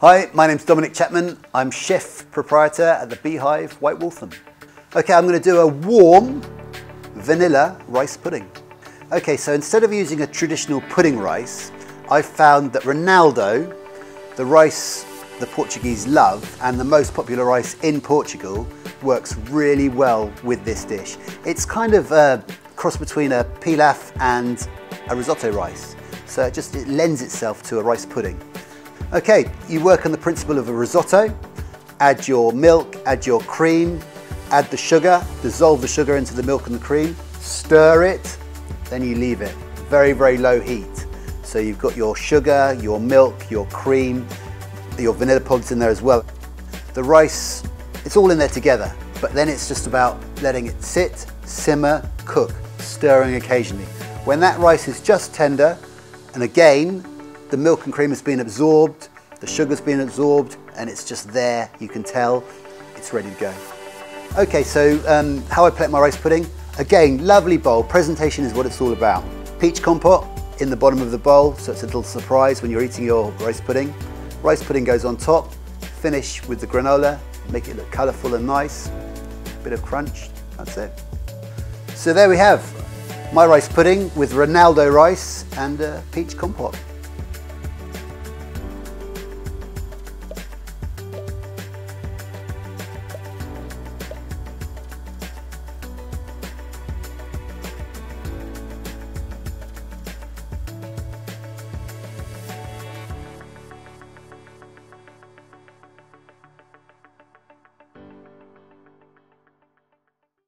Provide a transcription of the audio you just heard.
Hi, my name's Dominic Chapman. I'm chef proprietor at the Beehive, White Waltham. Okay, I'm going to do a warm vanilla rice pudding. Okay, so instead of using a traditional pudding rice, I've found that Ronaldo, the rice the Portuguese love and the most popular rice in Portugal, works really well with this dish. It's kind of a cross between a pilaf and a risotto rice, so it lends itself to a rice pudding. Okay, you work on the principle of a risotto. Add your milk, add your cream, add the sugar, dissolve the sugar into the milk and the cream, stir it, then you leave it. Very, very low heat. So you've got your sugar, your milk, your cream, your vanilla pods in there as well. The rice, it's all in there together, but then it's just about letting it sit, simmer, cook, stirring occasionally. When that rice is just tender, and again, the milk and cream has been absorbed, the sugar's been absorbed, and it's just there, you can tell, it's ready to go. Okay, so how I plate my rice pudding. Again, lovely bowl, presentation is what it's all about. Peach compote in the bottom of the bowl, so it's a little surprise when you're eating your rice pudding. Rice pudding goes on top, finish with the granola, make it look colourful and nice, bit of crunch, that's it. So there we have my rice pudding with Ronaldo rice and peach compote.